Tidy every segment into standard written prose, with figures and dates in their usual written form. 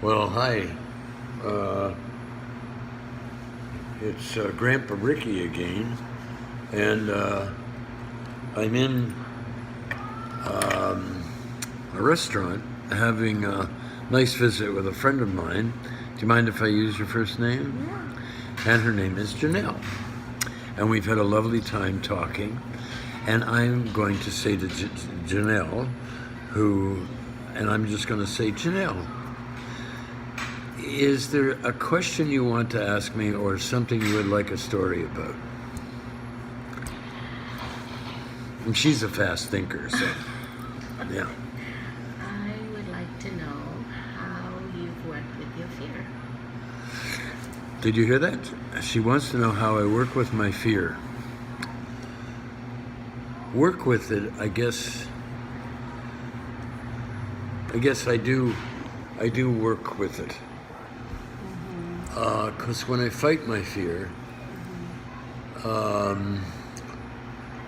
Well, hi. Uh, it's Grandpa Ricky again, and I'm in a restaurant having a nice visit with a friend of mine. Do you mind if I use your first name? Yeah. And her name is Janelle. And we've had a lovely time talking. And I'm going to say to Janelle, and I'm just going to say, Janelle, is there a question you want to ask me or something you would like a story about? And she's a fast thinker, so yeah. I would like to know how you've worked with your fear. Did you hear that? She wants to know how I work with my fear. Work with it, I guess I do work with it. Because when I fight my fear,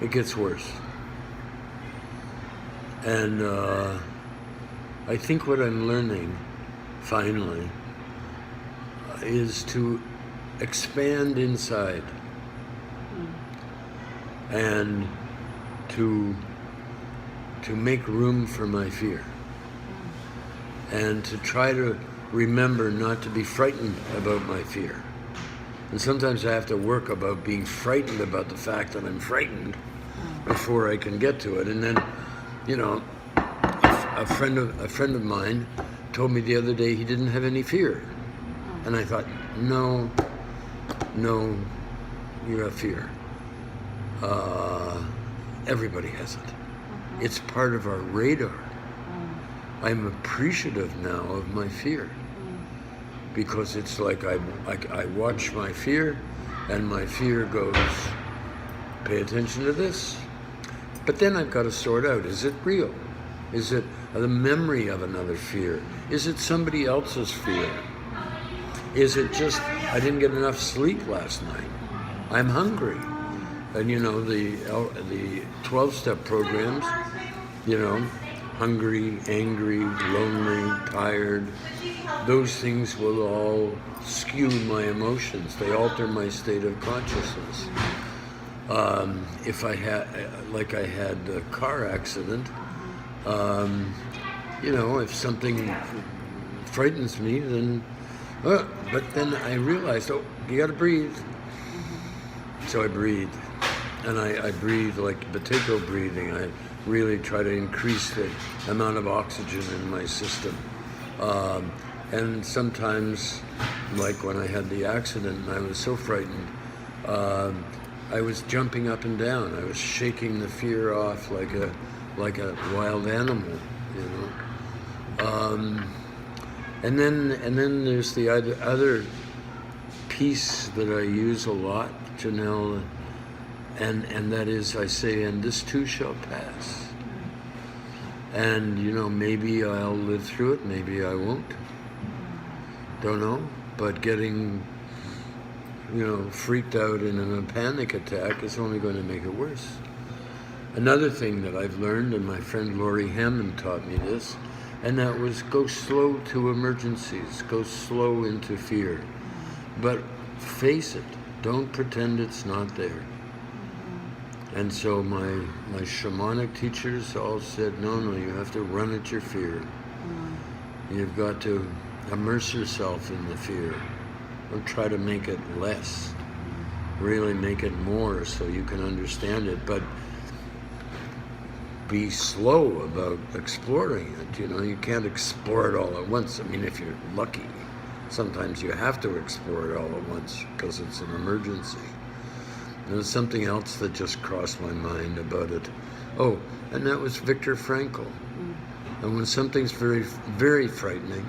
it gets worse. And I think what I'm learning, finally, is to expand inside and to make room for my fear and to try to remember not to be frightened about my fear. And sometimes I have to work about being frightened about the fact that I'm frightened before I can get to it. And then, you know, a friend of mine told me the other day he didn't have any fear. And I thought, no, you have fear. Everybody has it. It's part of our radar. I'm appreciative now of my fear because it's like I watch my fear and my fear goes, pay attention to this. But then I've got to sort out, is it real? Is it the memory of another fear? Is it somebody else's fear? Is it just, I didn't get enough sleep last night? I'm hungry. And you know, the 12-step programs, you know, hungry, angry, lonely, tired, those things will all skew my emotions. They alter my state of consciousness. If I had, like I had a car accident, you know, if something frightens me, then, but then I realized, oh, you gotta breathe. So I breathe. And I breathe like Bateko breathing. I really try to increase the amount of oxygen in my system. And sometimes, like when I had the accident and I was so frightened, I was jumping up and down. I was shaking the fear off like a wild animal, you know. And then there's the other piece that I use a lot, Janelle, and that is I say, and this too shall pass. And you know, maybe I'll live through it, maybe I won't. Don't know. But getting, you know, freaked out and in a panic attack is only going to make it worse. Another thing that I've learned, and my friend Laurie Hammond taught me this, and that was go slow to emergencies, go slow into fear. But face it, don't pretend it's not there. And so my shamanic teachers all said, no, you have to run at your fear. You've got to immerse yourself in the fear. Don't try to make it less. Really make it more so you can understand it. But be slow about exploring it. You know, you can't explore it all at once. I mean, if you're lucky, sometimes you have to explore it all at once because it's an emergency. There's something else that just crossed my mind about it. Oh, and that was Viktor Frankl. And when something's very, very frightening,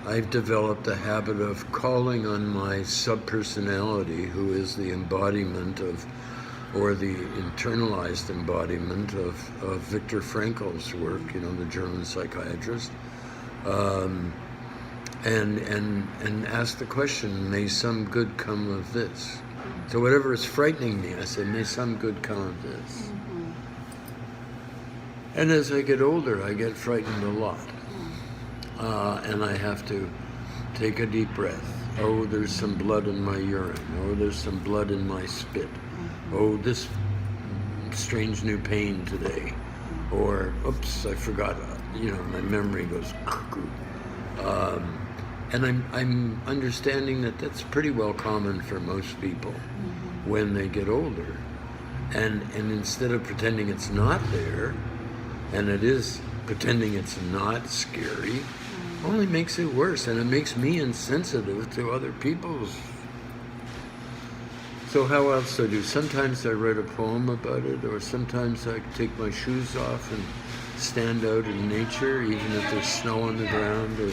I've developed a habit of calling on my subpersonality, who is the embodiment of, or the internalized embodiment of Viktor Frankl's work, you know, the German psychiatrist, and ask the question, may some good come of this? So whatever is frightening me, I say, may some good come of this. And as I get older, I get frightened a lot. and I have to take a deep breath. Oh, there's some blood in my urine. Oh, there's some blood in my spit. Oh, this strange new pain today. Or, oops, I forgot. My memory goes cuckoo. And I'm understanding that that's pretty well common for most people when they get older. And instead of pretending it's not there, and it is pretending it's not scary, only makes it worse, and it makes me insensitive to other people's. So how else do I do? Sometimes I write a poem about it, or sometimes I take my shoes off and stand out in nature, even if there's snow on the ground or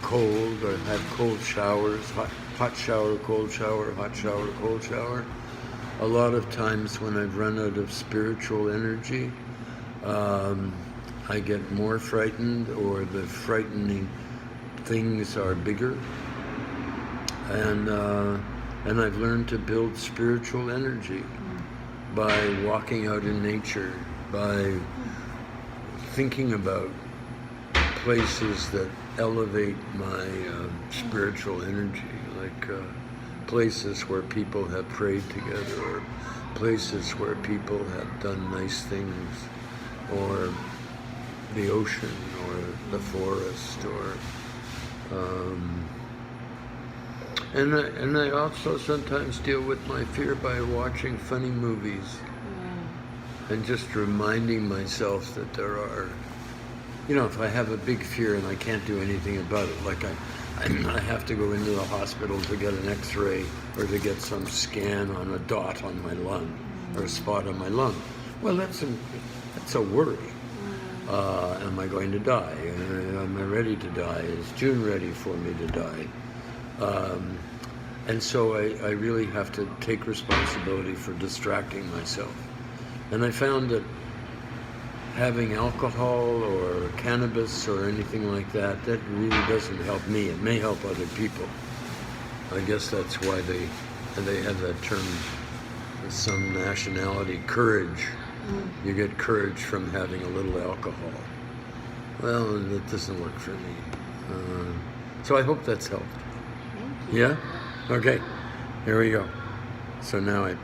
cold, or have cold showers, hot shower, cold shower, hot shower, cold shower. A lot of times when I've run out of spiritual energy, I get more frightened, or the frightening things are bigger, and I've learned to build spiritual energy by walking out in nature, by thinking about places that elevate my spiritual energy, like places where people have prayed together, or places where people have done nice things, or the ocean, or the forest, or and I also sometimes deal with my fear by watching funny movies and just reminding myself that there are, if I have a big fear and I can't do anything about it, like I have to go into the hospital to get an x-ray or to get some scan on a dot on my lung or a spot on my lung. Well, that's a worry. Am I going to die? Am I ready to die? Is June ready for me to die? And so I really have to take responsibility for distracting myself. And I found that having alcohol or cannabis or anything like that really doesn't help me. It may help other people. I guess that's why they have that term, some nationality, courage. You get courage from having a little alcohol. Well, that doesn't work for me. So I hope that's helped. Thank you. Yeah? Okay. Here we go. So now I press